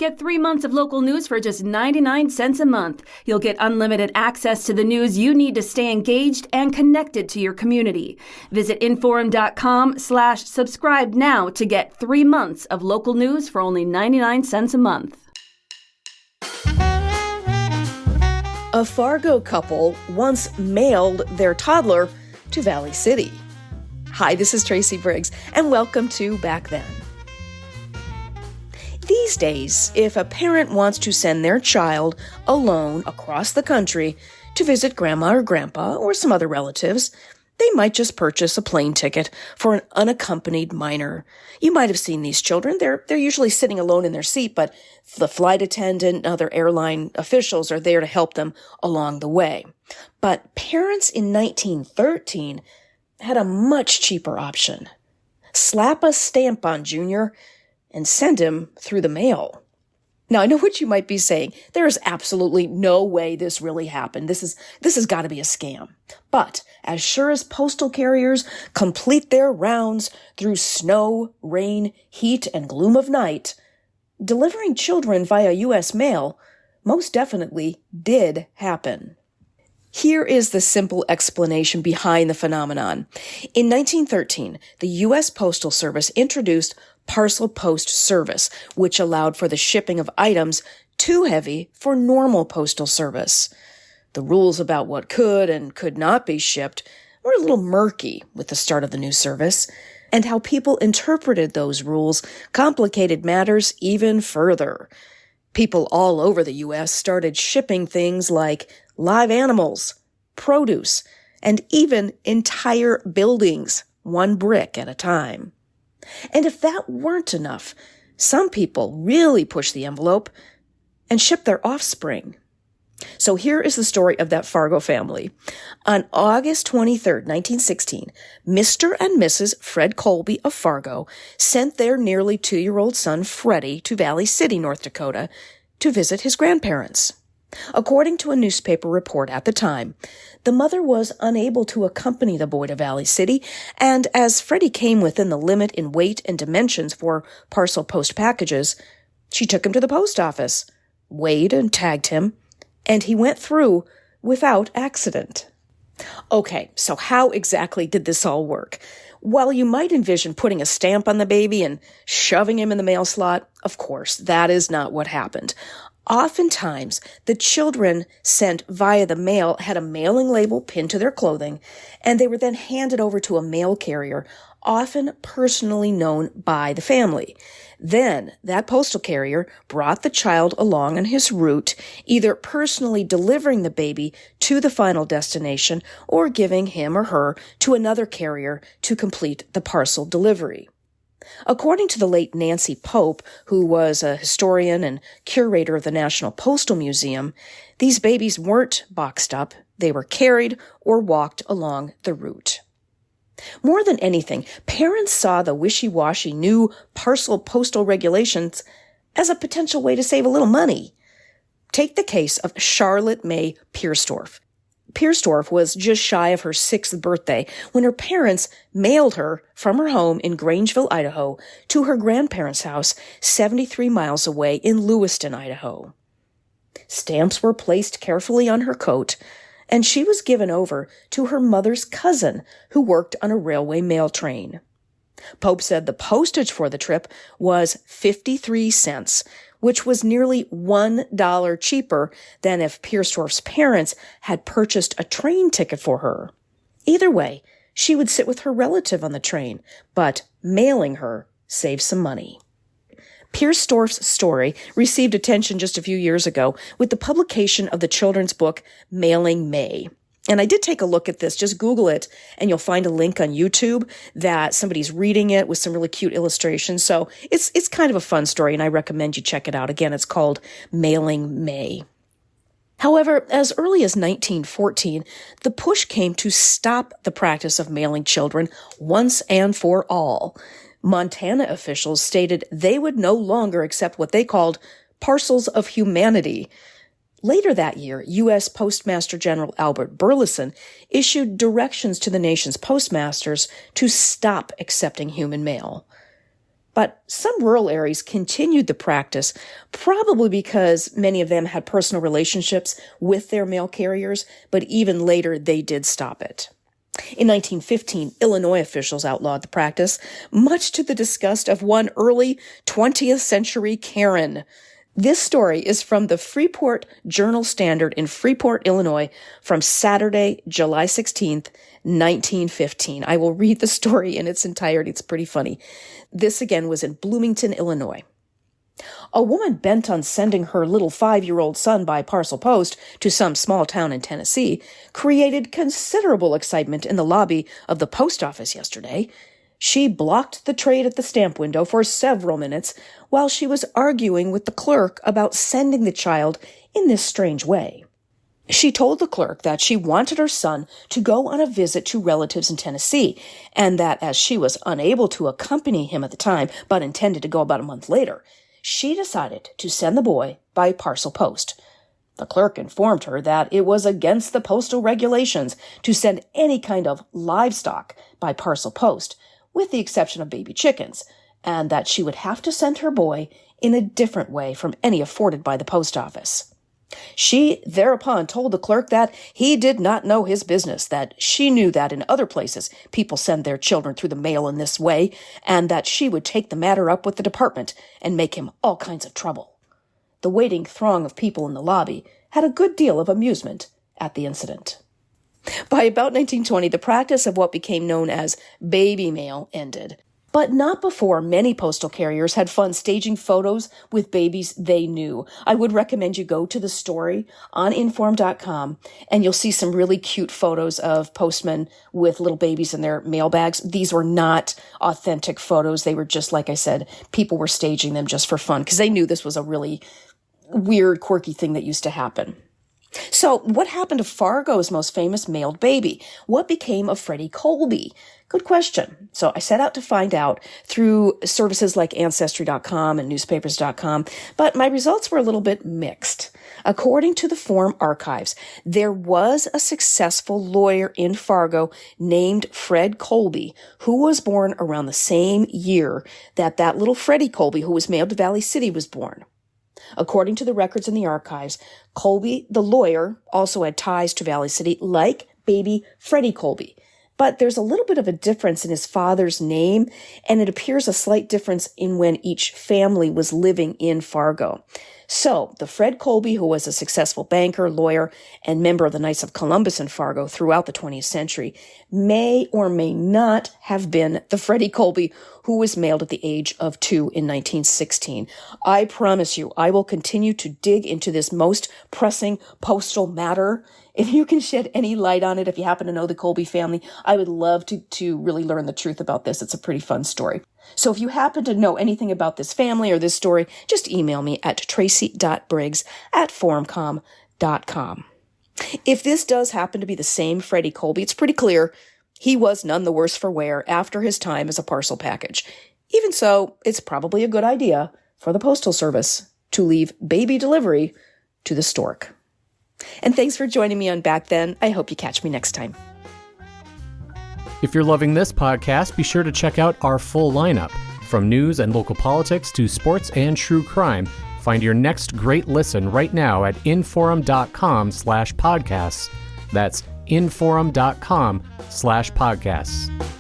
Get 3 months of local news for just 99 cents a month. You'll get unlimited access to the news you need to stay engaged and connected to your community. Visit inforum.com/subscribe now to get 3 months of local news for only 99 cents a month. A Fargo couple once mailed their toddler to Valley City. Hi, this is Tracy Briggs, and welcome to Back Then. These days, if a parent wants to send their child alone across the country to visit grandma or grandpa or some other relatives, they might just purchase a plane ticket for an unaccompanied minor. You might have seen these children. They're usually sitting alone in their seat, but the flight attendant and other airline officials are there to help them along the way. But parents in 1913 had a much cheaper option. Slap a stamp on Junior and send him through the mail. Now, I know what you might be saying. There is absolutely no way this really happened. This has got to be a scam. But as sure as postal carriers complete their rounds through snow, rain, heat, and gloom of night, delivering children via U.S. mail most definitely did happen. Here is the simple explanation behind the phenomenon. In 1913, the U.S. Postal Service introduced parcel post service, which allowed for the shipping of items too heavy for normal postal service. The rules about what could and could not be shipped were a little murky with the start of the new service, and how people interpreted those rules complicated matters even further. People all over the U.S. started shipping things like live animals, produce, and even entire buildings, one brick at a time. And if that weren't enough, some people really pushed the envelope and shipped their offspring. So here is the story of that Fargo family. On August 23rd, 1916, Mr. and Mrs. Fred Colby of Fargo sent their nearly 2-year-old son, Freddy, to Valley City, North Dakota, to visit his grandparents. According to a newspaper report at the time, the mother was unable to accompany the boy to Valley City, and as Freddie came within the limit in weight and dimensions for parcel post packages, she took him to the post office, weighed and tagged him, and he went through without accident. Okay, so how exactly did this all work? While you might envision putting a stamp on the baby and shoving him in the mail slot, of course, that is not what happened. Oftentimes, the children sent via the mail had a mailing label pinned to their clothing, and they were then handed over to a mail carrier, often personally known by the family. Then, that postal carrier brought the child along on his route, either personally delivering the baby to the final destination or giving him or her to another carrier to complete the parcel delivery. According to the late Nancy Pope, who was a historian and curator of the National Postal Museum, these babies weren't boxed up, they were carried or walked along the route. More than anything, parents saw the wishy-washy new parcel postal regulations as a potential way to save a little money. Take the case of Charlotte May Pierdorf. Pierdorf was just shy of her 6th birthday when her parents mailed her from her home in Grangeville, Idaho, to her grandparents' house 73 miles away in Lewiston, Idaho. Stamps were placed carefully on her coat, and she was given over to her mother's cousin who worked on a railway mail train. Pope said the postage for the trip was 53 cents, which was nearly $1 cheaper than if Pierdorf's parents had purchased a train ticket for her. Either way, she would sit with her relative on the train, but mailing her saved some money. Pierdorf's story received attention just a few years ago with the publication of the children's book Mailing May. And I did take a look at this. Just Google it, and you'll find a link on YouTube that somebody's reading it with some really cute illustrations. So it's kind of a fun story, and I recommend you check it out. Again, it's called Mailing May. However, as early as 1914, the push came to stop the practice of mailing children once and for all. Montana officials stated they would no longer accept what they called parcels of humanity. Later that year, U.S. Postmaster General Albert Burleson issued directions to the nation's postmasters to stop accepting human mail. But some rural areas continued the practice, probably because many of them had personal relationships with their mail carriers, but even later they did stop it. In 1915, Illinois officials outlawed the practice, much to the disgust of one early 20th century Karen. This story is from the Freeport Journal-Standard in Freeport, Illinois, from Saturday, July 16th, 1915. I will read the story in its entirety. It's pretty funny. This, again, was in Bloomington, Illinois. A woman bent on sending her little 5-year-old son by parcel post to some small town in Tennessee created considerable excitement in the lobby of the post office yesterday. She blocked the trade at the stamp window for several minutes while she was arguing with the clerk about sending the child in this strange way. She told the clerk that she wanted her son to go on a visit to relatives in Tennessee, and that as she was unable to accompany him at the time, but intended to go about a month later, she decided to send the boy by parcel post. The clerk informed her that it was against the postal regulations to send any kind of livestock by parcel post, with the exception of baby chickens, and that she would have to send her boy in a different way from any afforded by the post office. She thereupon told the clerk that he did not know his business, that she knew that in other places people send their children through the mail in this way, and that she would take the matter up with the department and make him all kinds of trouble. The waiting throng of people in the lobby had a good deal of amusement at the incident. By about 1920, the practice of what became known as baby mail ended, but not before many postal carriers had fun staging photos with babies they knew. I would recommend you go to the story on inform.com, and you'll see some really cute photos of postmen with little babies in their mail bags. These were not authentic photos. They were just, like I said, people were staging them just for fun because they knew this was a really weird, quirky thing that used to happen. So what happened to Fargo's most famous mailed baby? What became of Freddy Colby? Good question. So I set out to find out through services like Ancestry.com and newspapers.com, but my results were a little bit mixed. According to the Forum archives, there was a successful lawyer in Fargo named Fred Colby, who was born around the same year that little Freddy Colby, who was mailed to Valley City, was born. According to the records in the archives, Colby, the lawyer, also had ties to Valley City, like baby Freddy Colby. But there's a little bit of a difference in his father's name, and it appears a slight difference in when each family was living in Fargo. So, the Fred Colby, who was a successful banker, lawyer, and member of the Knights of Columbus in Fargo throughout the 20th century, may or may not have been the Freddy Colby who was mailed at the age of 2 in 1916. I promise you, I will continue to dig into this most pressing postal matter. If you can shed any light on it, if you happen to know the Colby family, I would love to really learn the truth about this. It's a pretty fun story. So if you happen to know anything about this family or this story, just email me at tracy.briggs@forumcom.com. If this does happen to be the same Freddy Colby, it's pretty clear he was none the worse for wear after his time as a parcel package. Even so, it's probably a good idea for the Postal Service to leave baby delivery to the stork. And thanks for joining me on Back Then. I hope you catch me next time. If you're loving this podcast, be sure to check out our full lineup. From news and local politics to sports and true crime, find your next great listen right now at inforum.com/podcasts. That's inforum.com/podcasts.